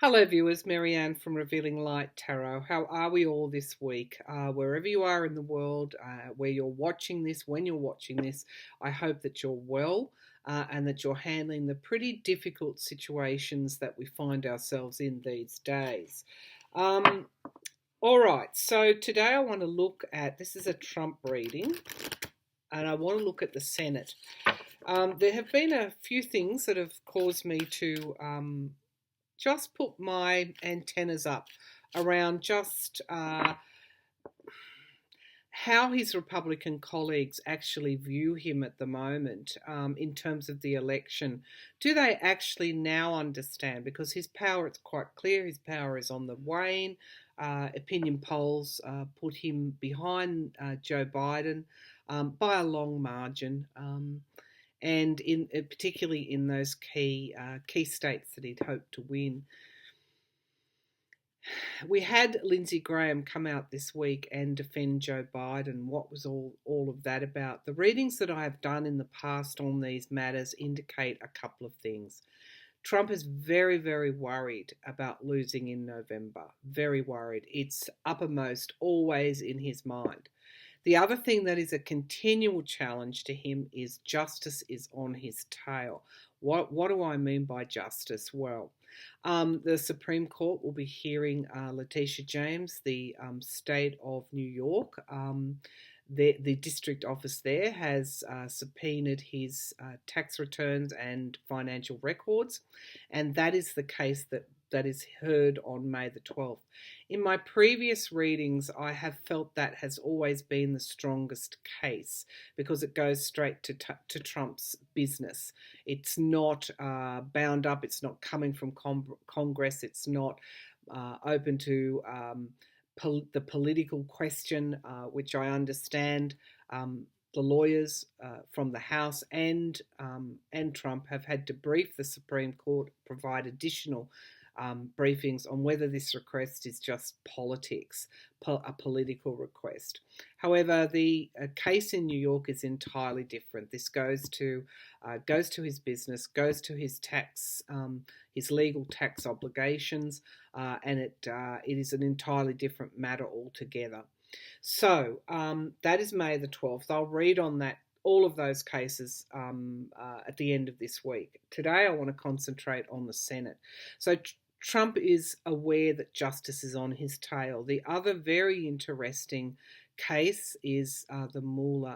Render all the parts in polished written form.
Hello, viewers. Marianne from Revealing Light Tarot. How are we all this week? Wherever you are in the world, where you're watching this, when you're watching this, I hope that you're well and that you're handling the pretty difficult situations that we find ourselves in these days. All right, so today I want to look at, this is a Trump reading, and I want to look at the Senate. There have been a few things that have caused me to just put my antennas up around just how his Republican colleagues actually view him at the moment in terms of the election. Do they actually now understand? Because his power, it's quite clear, his power is on the wane. Opinion polls put him behind Joe Biden by a long margin. And particularly in those key states that he'd hoped to win. We had Lindsey Graham come out this week and defend Joe Biden. What was all of that about? The readings that I have done in the past on these matters indicate a couple of things. Trump is very, very worried about losing in November. Very worried. It's uppermost, always in his mind. The other thing that is a continual challenge to him is justice is on his tail. What do I mean by justice? Well, the Supreme Court will be hearing Letitia James, the state of New York. The district office there has subpoenaed his tax returns and financial records, and that is the case that is heard on May the 12th. In my previous readings, I have felt that has always been the strongest case because it goes straight to Trump's business. It's not bound up, it's not coming from Congress, it's not open to the political question, which I understand the lawyers from the House and Trump have had to brief the Supreme Court, provide additional briefings on whether this request is just politics, a political request. However, the case in New York is entirely different. This goes to his business, goes to his tax, his legal tax obligations, and it is an entirely different matter altogether. So that is May the 12th. I'll read on that all of those cases at the end of this week. Today I want to concentrate on the Senate. So Trump is aware that justice is on his tail. The other very interesting case is the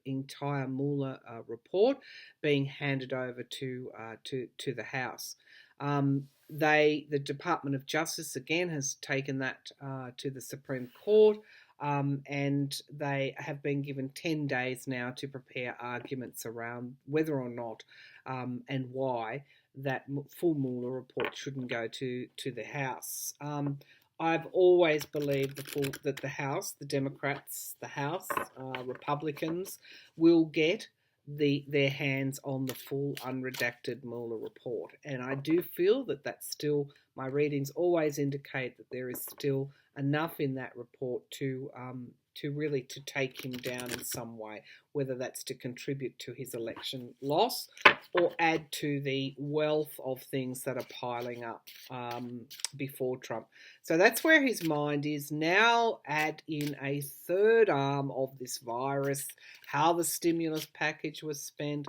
entire Mueller report being handed over to the House. The Department of Justice again has taken that to the Supreme Court. And they have been given 10 days now to prepare arguments around whether or not and why that full Mueller report shouldn't go to the House. I've always believed that the House, the Democrats, the House, Republicans will get their hands on the full unredacted Mueller report. And I do feel that that's still, my readings always indicate that there is still enough in that report to really to take him down in some way, whether that's to contribute to his election loss or add to the wealth of things that are piling up before Trump. So that's where his mind is. Now add in a third arm of this virus, how the stimulus package was spent,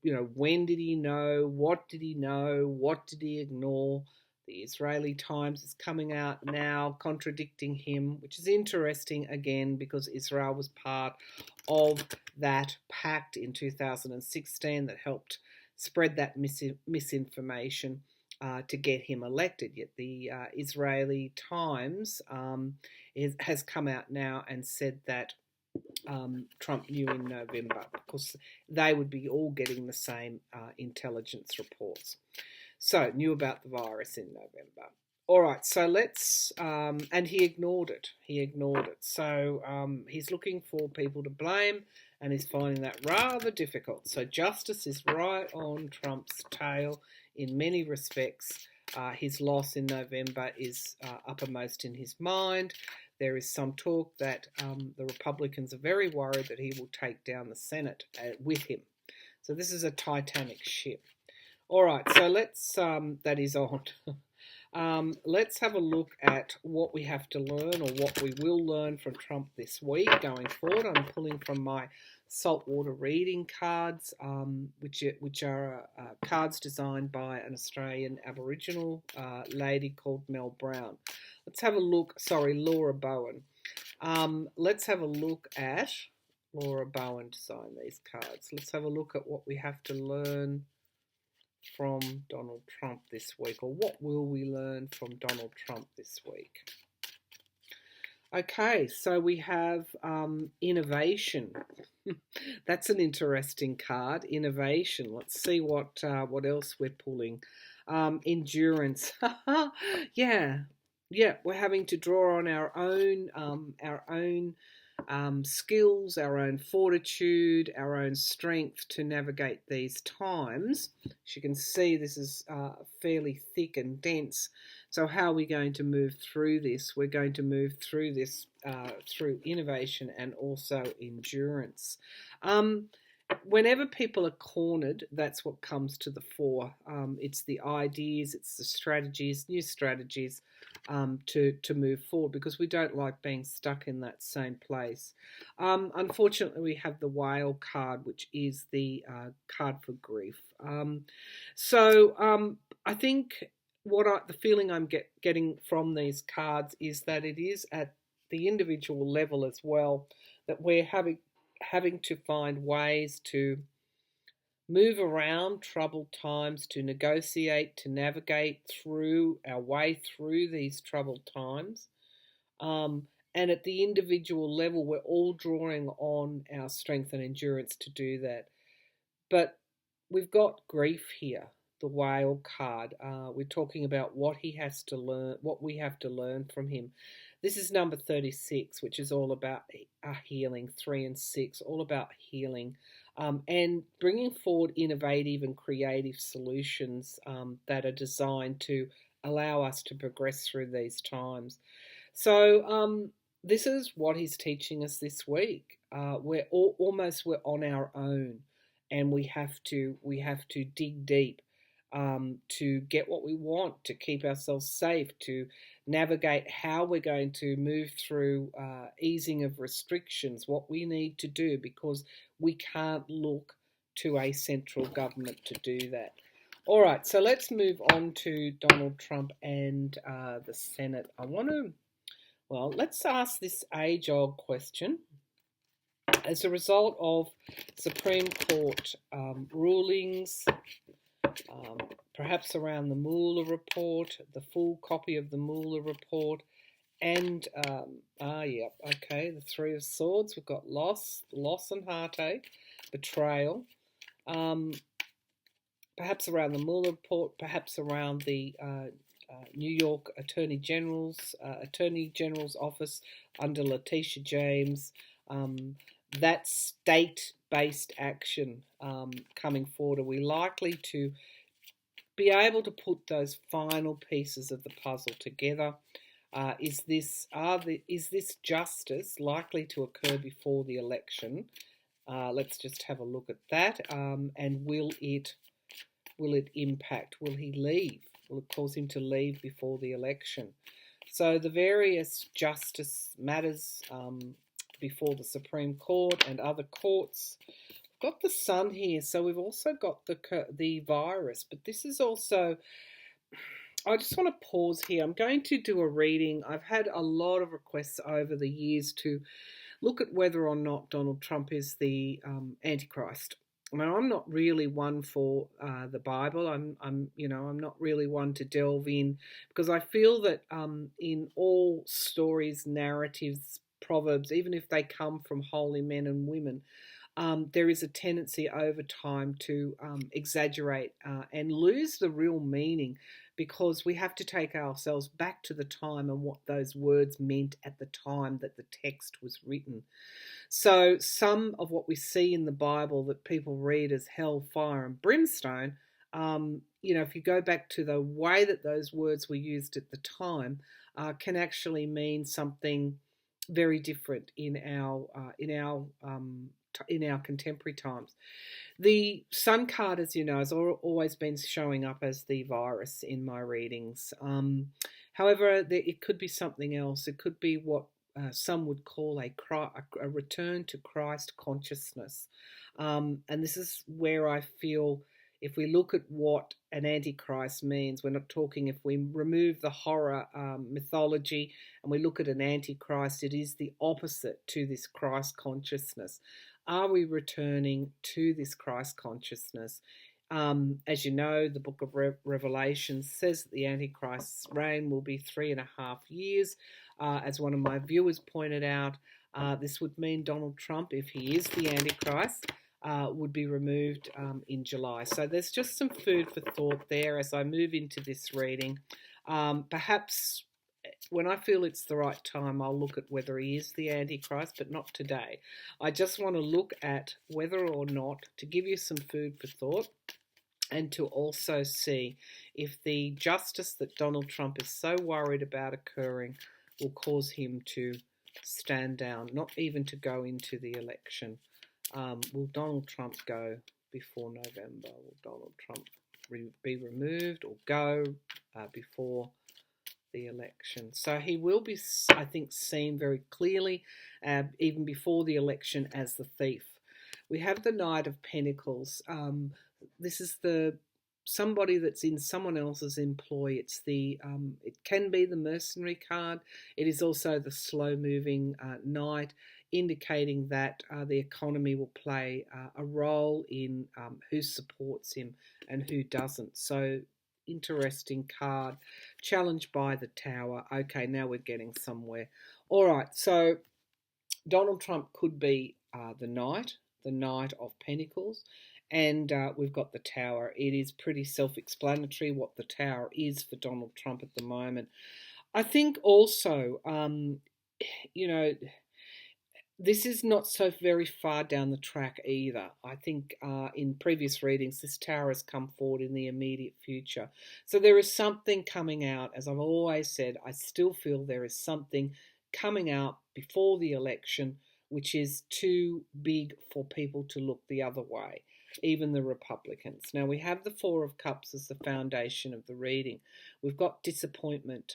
when did he know, what did he ignore? The Israeli Times is coming out now contradicting him, which is interesting again because Israel was part of that pact in 2016 that helped spread that misinformation to get him elected. Yet the Israeli Times has come out now and said that Trump knew in November because they would be all getting the same intelligence reports. So, knew about the virus in November. All right, so let's, and he ignored it. So he's looking for people to blame and he's finding that rather difficult. So justice is right on Trump's tail in many respects. His loss in November is uppermost in his mind. There is some talk that the Republicans are very worried that he will take down the Senate with him. So this is a Titanic ship. All right, so let's, that is on. Let's have a look at what we have to learn or what we will learn from Trump this week going forward. I'm pulling from my saltwater reading cards, which are cards designed by an Australian Aboriginal lady called Mel Brown. Let's have a look, sorry, Laura Bowen. Let's have a look at Laura Bowen designed these cards. Let's have a look at what we have to learn from Donald Trump this week, or what will we learn from Donald Trump this week? Okay, so we have innovation. That's an interesting card, innovation. Let's see what else we're pulling. Endurance. Yeah, we're having to draw on our own skills, our own fortitude, our own strength to navigate these times. As you can see, this is fairly thick and dense. So how are we going to move through this? We're going to move through this through innovation and also endurance. Whenever people are cornered, that's what comes to the fore. It's the ideas, it's the strategies, new strategies to move forward, because we don't like being stuck in that same place. Unfortunately, we have the whale card, which is the card for grief. I think the feeling I'm getting from these cards is that it is at the individual level as well that we're having to find ways to move around troubled times, to negotiate, to navigate through our way through these troubled times. And at the individual level, we're all drawing on our strength and endurance to do that. But we've got grief here, the whale card. We're talking about what he has to learn, what we have to learn from him. This is number 36, which is all about healing, 3 and 6, all about healing. And bringing forward innovative and creative solutions that are designed to allow us to progress through these times. So this is what he's teaching us this week. We're on our own, and we have to dig deep to get what we want, to keep ourselves safe, to navigate how we're going to move through easing of restrictions, what we need to do, because we can't look to a central government to do that. All right, so let's move on to Donald Trump and the Senate. Let's ask this age-old question. As a result of Supreme Court rulings, perhaps around the Mueller report, the full copy of the Mueller report, and the Three of Swords. We've got loss and heartache, betrayal. Perhaps around the Mueller report, perhaps around the New York Attorney General's office under Letitia James. That state-based action coming forward. Are we likely to be able to put those final pieces of the puzzle together? Is this justice likely to occur before the election? Let's just have a look at that. And will it impact? Will he leave? Will it cause him to leave before the election? So the various justice matters before the Supreme Court and other courts. We've got the sun here, so we've also got the virus, but this is also, I just want to pause here. I'm going to do a reading. I've had a lot of requests over the years to look at whether or not Donald Trump is the Antichrist. I mean, I'm not really one for the Bible. I'm not really one to delve in, because I feel that in all stories, narratives, proverbs, even if they come from holy men and women, there is a tendency over time to exaggerate and lose the real meaning, because we have to take ourselves back to the time and what those words meant at the time that the text was written. So some of what we see in the Bible that people read as hell, fire and brimstone, if you go back to the way that those words were used at the time, can actually mean something very different in our in our contemporary times. The Sun card, as you know, has always been showing up as the virus in my readings. However, it could be something else. It could be what some would call a return to Christ consciousness. And this is where I feel, if we look at what an antichrist means, we're not talking, if we remove the horror mythology and we look at an antichrist, it is the opposite to this Christ consciousness. Are we returning to this Christ consciousness? As you know, the book of Revelation says that the Antichrist's reign will be 3.5 years. As one of my viewers pointed out, this would mean Donald Trump, if he is the Antichrist, would be removed in July. So there's just some food for thought there as I move into this reading. Perhaps when I feel it's the right time, I'll look at whether he is the Antichrist, but not today. I just want to look at whether or not, to give you some food for thought, and to also see if the justice that Donald Trump is so worried about occurring will cause him to stand down, not even to go into the election. Will Donald Trump go before November? Will Donald Trump be removed or go before the election? So he will be, I think, seen very clearly, even before the election, as the thief. We have the Knight of Pentacles. This is somebody that's in someone else's employ. It's it can be the mercenary card. It is also the slow-moving knight, indicating that the economy will play a role in who supports him and who doesn't. So, interesting card. Challenged by the Tower. Okay, now we're getting somewhere. All right, so Donald Trump could be the Knight of Pentacles, and we've got the Tower. It is pretty self-explanatory what the Tower is for Donald Trump at the moment. I think also, this is not so very far down the track either. I think in previous readings, this Tower has come forward in the immediate future. So there is something coming out. As I've always said, I still feel there is something coming out before the election which is too big for people to look the other way, even the Republicans. Now, we have the Four of Cups as the foundation of the reading. We've got disappointment.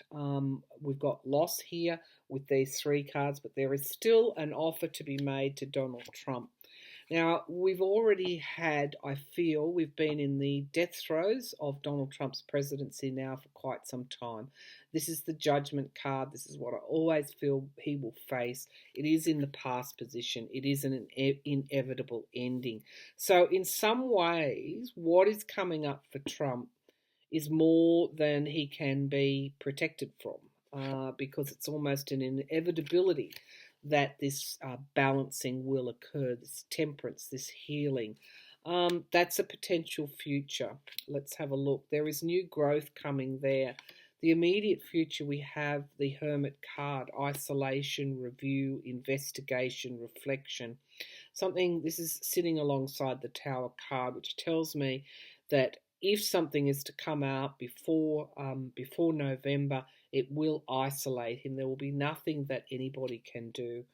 We've got loss here with these three cards, but there is still an offer to be made to Donald Trump. Now, we've already had, I feel, we've been in the death throes of Donald Trump's presidency now for quite some time. This is the Judgment card. This is what I always feel he will face. It is in the past position. It is an inevitable ending. So in some ways, what is coming up for Trump is more than he can be protected from, because it's almost an inevitability that this balancing will occur, this temperance, this healing. That's a potential future. Let's have a look. There is new growth coming there. The immediate future, we have the Hermit card: isolation, review, investigation, reflection. This is sitting alongside the Tower card, which tells me that if something is to come out before November, it will isolate him. There will be nothing that anybody can do.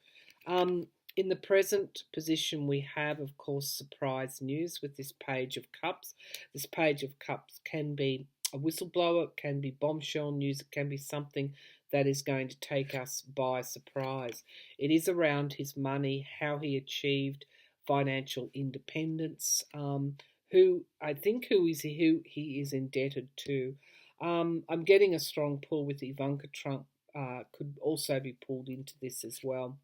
In the present position, we have, of course, surprise news with this Page of Cups. This Page of Cups can be a whistleblower, it can be bombshell news, it can be something that is going to take us by surprise. It is around his money, how he achieved financial independence, who he is indebted to. I'm getting a strong pull with Ivanka Trump, could also be pulled into this as well.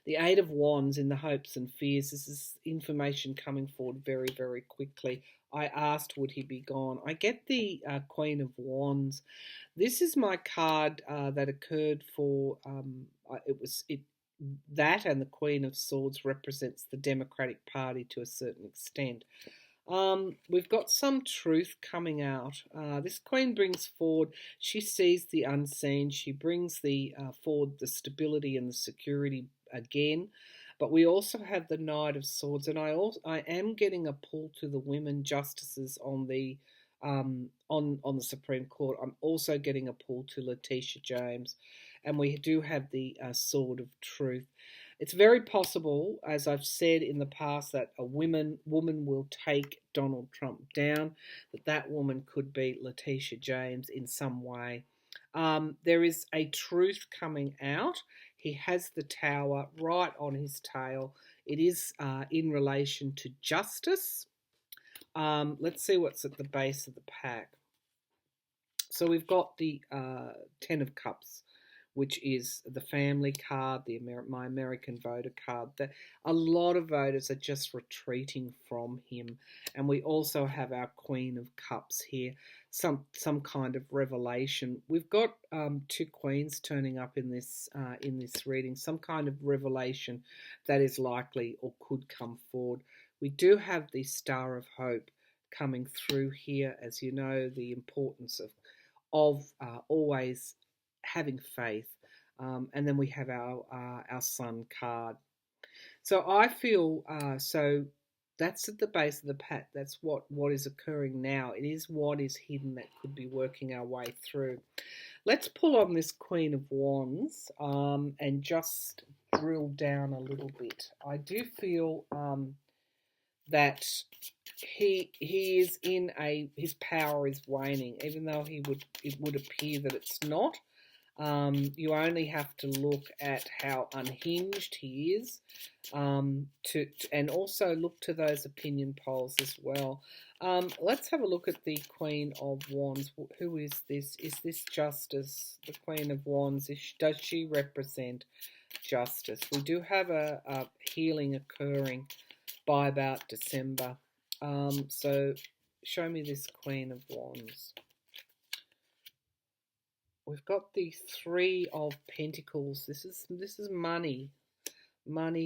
The Eight of Wands in the hopes and fears. This is information coming forward very, very quickly. I asked, would he be gone? I get the Queen of Wands. This is my card that occurred for, that and the Queen of Swords represents the Democratic Party to a certain extent. We've got some truth coming out. This Queen brings forward, she sees the unseen. She brings forward the stability and the security again. But we also have the Knight of Swords, and I am getting a pull to the women justices on the Supreme Court. I'm also getting a pull to Letitia James, and we do have the Sword of Truth. It's very possible, as I've said in the past, that a woman will take Donald Trump down, that woman could be Letitia James in some way. There is a truth coming out. He has the tower right on his tail. It is in relation to justice. Let's see what's at the base of the pack. So we've got the Ten of Cups, which is the family card, my American voter card. A lot of voters are just retreating from him. And we also have our Queen of Cups here, some kind of revelation. We've got two queens turning up in this reading, some kind of revelation that is likely or could come forward. We do have the Star of Hope coming through here, as you know, the importance of always having faith, and then we have our Sun card. So I feel so that's at the base of the pack. That's what is occurring now. It is what is hidden that could be working our way through. Let's pull on this Queen of Wands and just drill down a little bit. I do feel that he is in his power is waning, even though it would appear that it's not. You only have to look at how unhinged he is, and also look to those opinion polls as well. Let's have a look at the Queen of Wands. Who is this? Is this justice? The Queen of Wands, does she represent justice? We do have a healing occurring by about December. So show me this Queen of Wands. We've got the Three of Pentacles. This is money,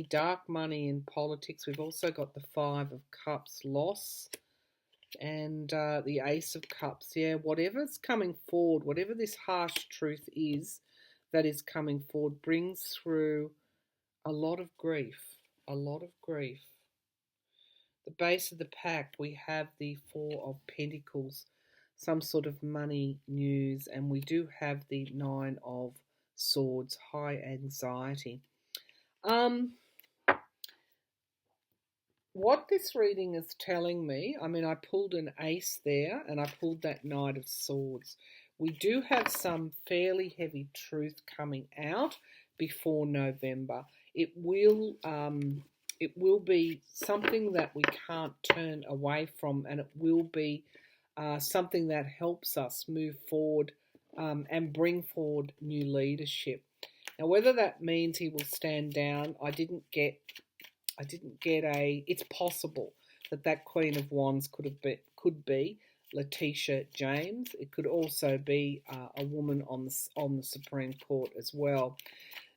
dark money in politics. We've also got the Five of Cups, loss, and the Ace of Cups. Yeah, whatever's coming forward, whatever this harsh truth is that is coming forward, brings through a lot of grief. A lot of grief. The base of the pack, we have the Four of Pentacles, some sort of money news, and we do have the Nine of Swords, high anxiety. What this reading is telling me, I mean, I pulled an ace there and I pulled that Knight of Swords. We do have some fairly heavy truth coming out before November. It will be something that we can't turn away from, and it will be something that helps us move forward and bring forward new leadership. Now, whether that means he will stand down, I didn't get it's possible that Queen of Wands could be Letitia James. It could also be a woman on the Supreme Court as well.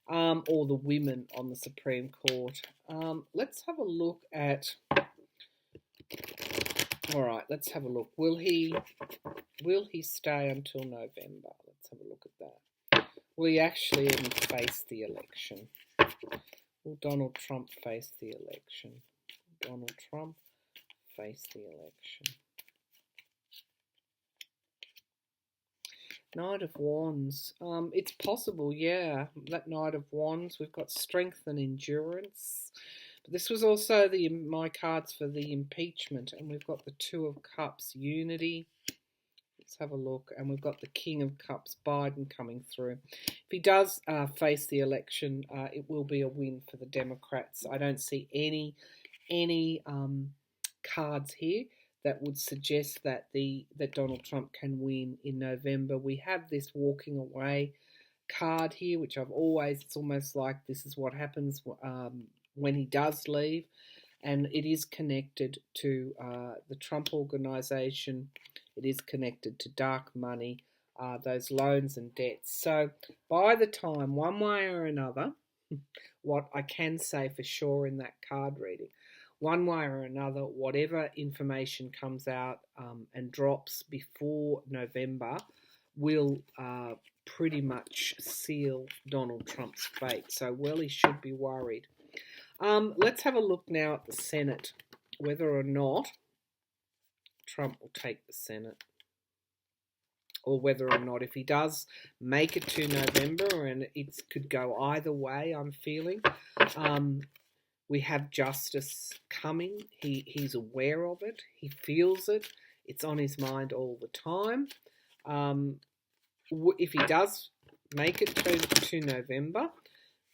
Or the women on the Supreme Court. Let's have a look at. All right, let's have a look. Will he stay until November? Let's have a look at that. Will he actually even face the election? Will Donald Trump face the election? Donald Trump face the election. Knight of Wands. It's possible, yeah. That Knight of Wands. We've got strength and endurance. But this was also my cards for the impeachment. And we've got the Two of Cups, unity. Let's have a look. And we've got the King of Cups, Biden, coming through. If he does face the election, it will be a win for the Democrats. I don't see any cards here that would suggest that Donald Trump can win in November. We have this walking away card here, which it's almost like this is what happens when he does leave, and it is connected to the Trump organization. It is connected to dark money, those loans and debts. So by the time, one way or another, what I can say for sure in that card reading, one way or another, whatever information comes out and drops before November will pretty much seal Donald Trump's fate. So, well, he should be worried. Let's have a look now at the Senate, whether or not Trump will take the Senate. or whether or not, if he does make it to November, and it could go either way, I'm feeling. We have justice coming. He's aware of it. He feels it. It's on his mind all the time. If he does make it to November,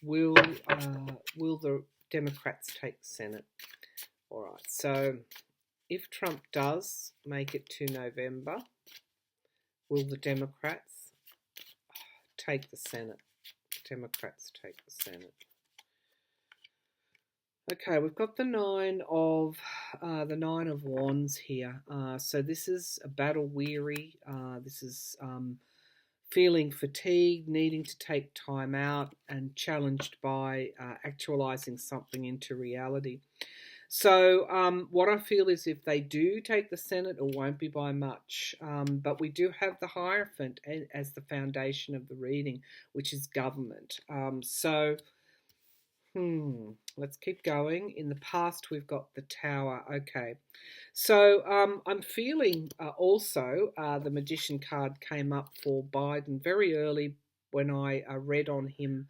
will the Democrats take the Senate? All right. So if Trump does make it to November, will the Democrats take the Senate? Democrats take the Senate. Okay, we've got the Nine of Wands here. So this is a battle weary. This is feeling fatigued, needing to take time out, and challenged by actualizing something into reality. So what I feel is if they do take the Senate, it won't be by much. But we do have the Hierophant as the foundation of the reading, which is government. Let's keep going. In the past, we've got the Tower. Okay. So I'm feeling also the Magician card came up for Biden very early when I read on him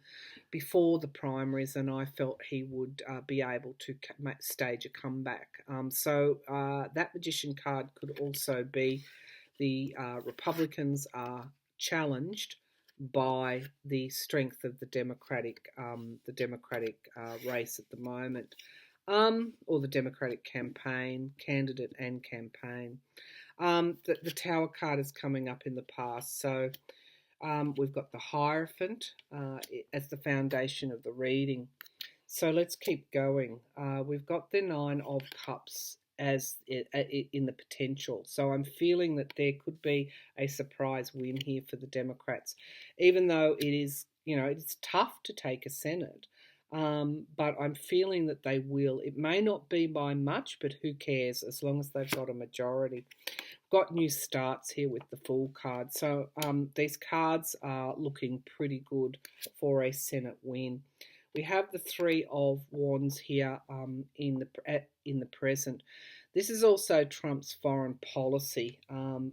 before the primaries, and I felt he would be able to stage a comeback. So that Magician card could also be the Republicans are challenged by the strength of the Democratic race at the moment, or the Democratic candidate and campaign. The Tower card is coming up in the past, so we've got the Hierophant as the foundation of the reading. So let's keep going. We've got the Nine of Cups as in the potential. So I'm feeling that there could be a surprise win here for the Democrats, even though it is, it's tough to take a Senate. But I'm feeling that they will. It may not be by much, but who cares as long as they've got a majority. Got new starts here with the Fool card. So these cards are looking pretty good for a Senate win. We have the Three of Wands here in the present. This is also Trump's foreign policy.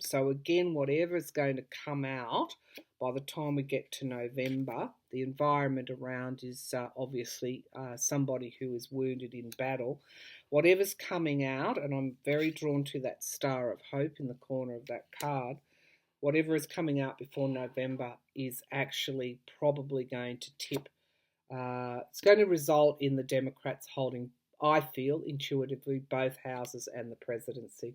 So again, whatever is going to come out by the time we get to November, the environment around is obviously somebody who is wounded in battle. Whatever's coming out, and I'm very drawn to that Star of Hope in the corner of that card, whatever is coming out before November is actually probably going to tip. It's going to result in the Democrats holding, I feel, intuitively, both houses and the presidency.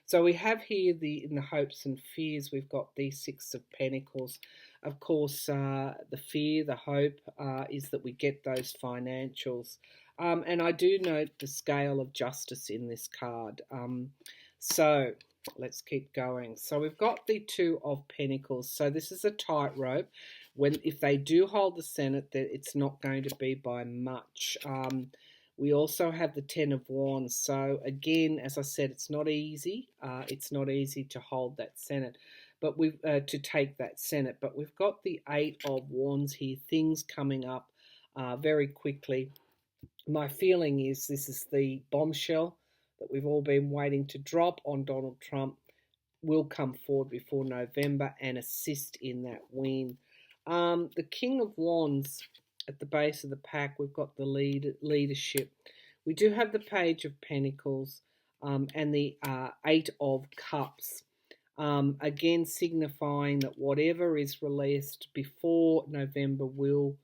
So we have here in the hopes and fears, we've got the Six of Pentacles. Of course, the fear, the hope is that we get those financials. And I do note the scale of justice in this card. So let's keep going. So we've got the Two of Pentacles. So this is a tightrope. If they do hold the Senate, that it's not going to be by much. We also have the Ten of Wands. So again, as I said, it's not easy. It's not easy to hold that Senate, but to take that Senate. But we've got the Eight of Wands here. Things coming up very quickly. My feeling is this is the bombshell that we've all been waiting to drop on Donald Trump. Will come forward before November and assist in that win. The King of Wands at the base of the pack, we've got the leadership. We do have the Page of Pentacles and the Eight of Cups. Again, signifying that whatever is released before November will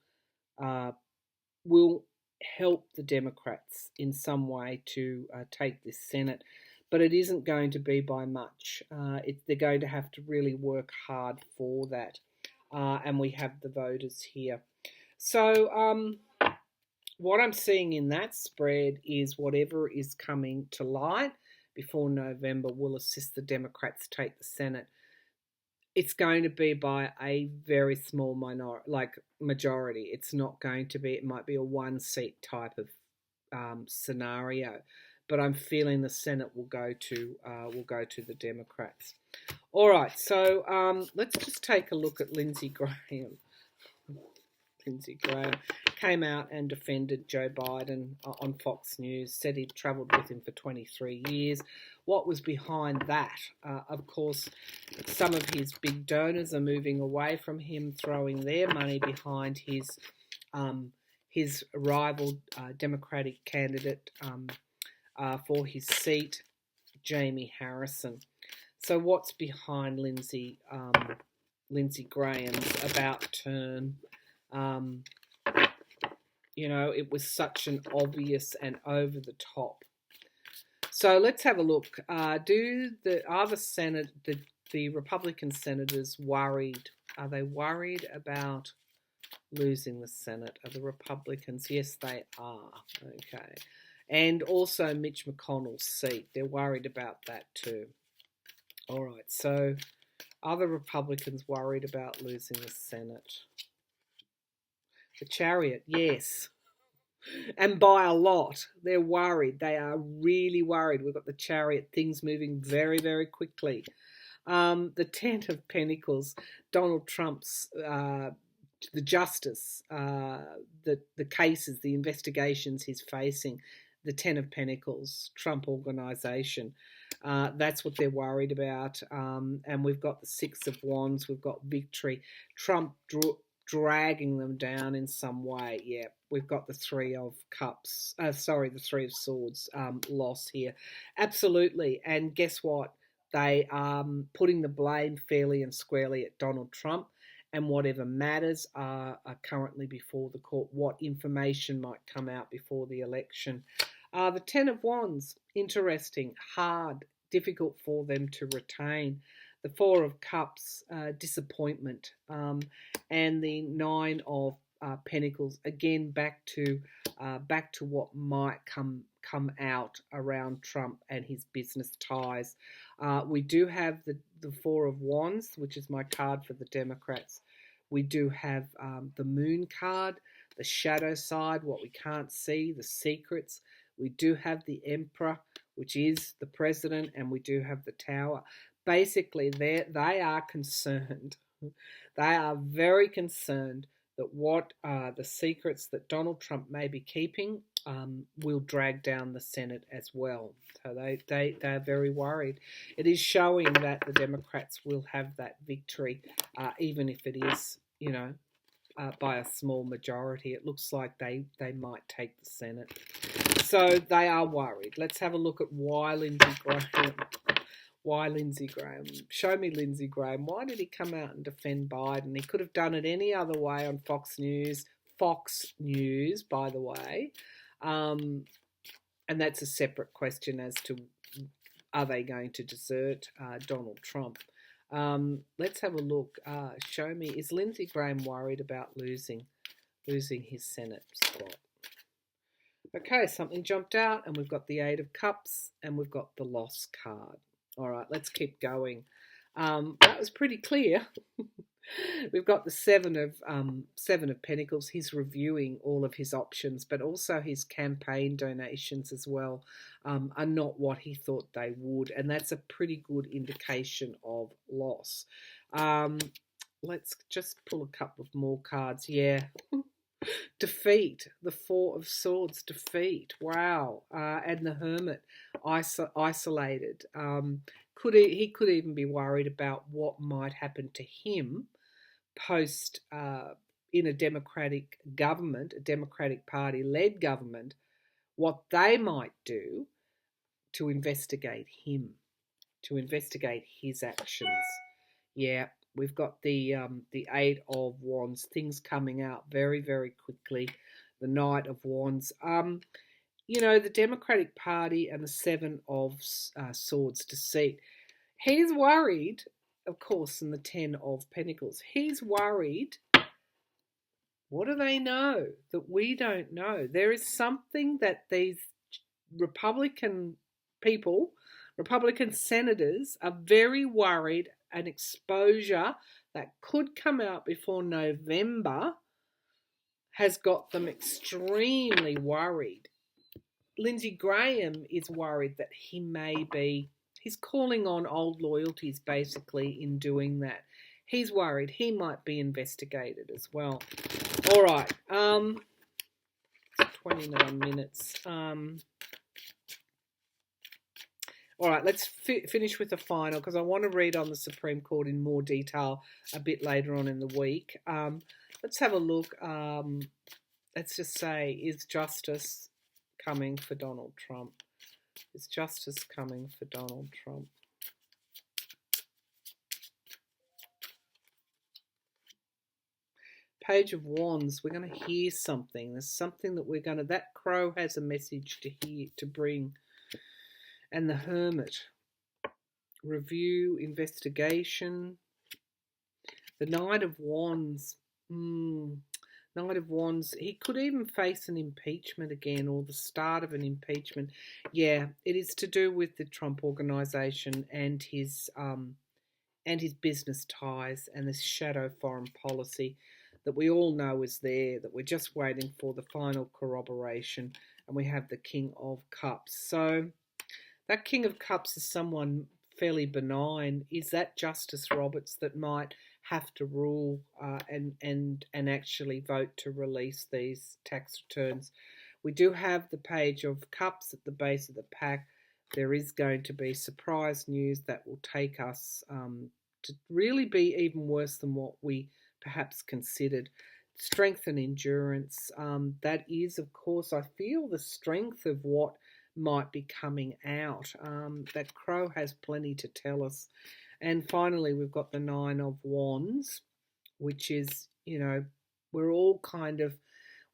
help the Democrats in some way to take this Senate. But it isn't going to be by much. They're going to have to really work hard for that. And we have the voters here. So what I'm seeing in that spread is whatever is coming to light before November will assist the Democrats take the Senate. It's going to be by a very small majority. It's not going to be, it might be a one-seat type of scenario. But I'm feeling the Senate will go to the Democrats. All right, so let's just take a look at Lindsey Graham. Lindsey Graham, came out and defended Joe Biden on Fox News, said he'd travelled with him for 23 years. What was behind that? Of course, some of his big donors are moving away from him, throwing their money behind his rival Democratic candidate for his seat, Jamie Harrison. So what's behind Lindsey Graham's about turn? You know, it was such an obvious and over the top. So let's have a look. Are the Republican senators worried? Are they worried about losing the Senate? Are the Republicans? Yes, they are. Okay. And also Mitch McConnell's seat. They're worried about that too. All right. So are the Republicans worried about losing the Senate? The Chariot, yes. And by a lot. They're worried. They are really worried. We've got the Chariot, things moving very, very quickly. The Ten of Pentacles, Donald Trump's, the justice, the cases, the investigations he's facing, the Ten of Pentacles, Trump Organization. That's what they're worried about. And we've got the Six of Wands. We've got victory. Trump dragging them down in some way. Yeah, we've got the Three of Cups. The Three of Swords loss here. Absolutely. And guess what? They are putting the blame fairly and squarely at Donald Trump. And whatever matters are currently before the court. What information might come out before the election. The Ten of Wands, interesting, hard, difficult for them to retain. The Four of Cups, disappointment. And the Nine of Pentacles, again back to what might come out around Trump and his business ties. We do have the Four of Wands, which is my card for the Democrats. We do have the Moon card, the shadow side, what we can't see, the secrets. We do have the Emperor, which is the president, and we do have the Tower. Basically, they are concerned. They are very concerned that what the secrets that Donald Trump may be keeping will drag down the Senate as well. So they are very worried. It is showing that the Democrats will have that victory, even if it is, by a small majority. It looks like they might take the Senate. So they are worried. Let's have a look at why Lindsey Graham. Why Lindsey Graham? Show me Lindsey Graham. Why did he come out and defend Biden? He could have done it any other way on Fox News. Fox News, by the way. And that's a separate question as to are they going to desert Donald Trump? Let's have a look. Show me, is Lindsey Graham worried about losing his Senate spot? Okay, something jumped out, and we've got the Eight of Cups, and we've got the Loss card. All right, let's keep going. That was pretty clear. We've got the Seven of Pentacles. He's reviewing all of his options, but also his campaign donations as well are not what he thought they would, and that's a pretty good indication of loss. Let's just pull a couple of more cards. Yeah. Defeat, the Four of Swords, defeat. Wow. And the Hermit, isolated. He could even be worried about what might happen to him post in a Democratic government, a Democratic Party-led government, what they might do to investigate him, to investigate his actions. Yeah. We've got the Eight of Wands, things coming out very, very quickly. The Knight of Wands. The Democratic Party and the Seven of Swords, deceit. He's worried, of course, in the Ten of Pentacles. He's worried. What do they know that we don't know? There is something that these Republican people, Republican senators, are very worried. An exposure that could come out before November has got them extremely worried. Lindsey Graham is worried that he's calling on old loyalties basically in doing that. He's worried he might be investigated as well. All right. 29 minutes. All right, let's finish with the final, because I want to read on the Supreme Court in more detail a bit later on in the week. Let's have a look. Let's just say, is justice coming for Donald Trump? Is justice coming for Donald Trump? Page of Wands, we're going to hear something. There's something that we're going to... That crow has a message to hear, to bring. And the Hermit. Review, investigation. The Knight of Wands. Knight of Wands. He could even face an impeachment again, or the start of an impeachment. Yeah, it is to do with the Trump Organization and his business ties and this shadow foreign policy that we all know is there, that we're just waiting for the final corroboration. And we have the King of Cups. So that King of Cups is someone fairly benign. Is that Justice Roberts that might have to rule and actually vote to release these tax returns? We do have the Page of Cups at the base of the pack. There is going to be surprise news that will take us to really be even worse than what we perhaps considered. Strength and endurance. That is, of course, I feel the strength of what might be coming out. That crow has plenty to tell us. And finally, we've got the Nine of Wands, which is, we're all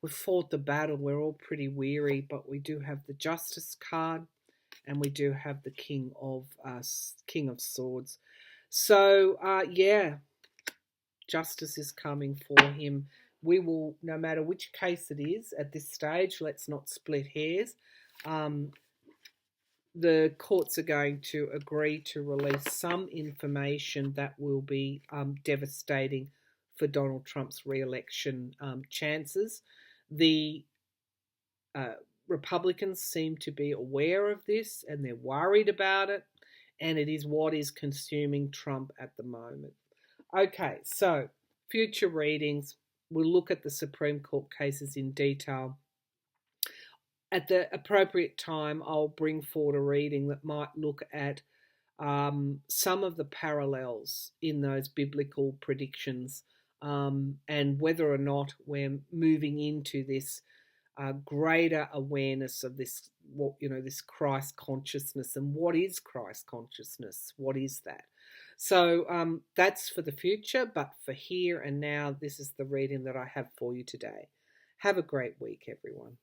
we've fought the battle. We're all pretty weary, but we do have the Justice card and we do have the King of Swords. So, justice is coming for him. We will, no matter which case it is at this stage, let's not split hairs. The courts are going to agree to release some information that will be devastating for Donald Trump's re-election chances. The Republicans seem to be aware of this and they're worried about it, and it is what is consuming Trump at the moment. Okay, so future readings. We'll look at the Supreme Court cases in detail. At the appropriate time, I'll bring forward a reading that might look at some of the parallels in those biblical predictions and whether or not we're moving into this greater awareness of this, this Christ consciousness. And what is Christ consciousness? What is that? So that's for the future, but for here and now, this is the reading that I have for you today. Have a great week, everyone.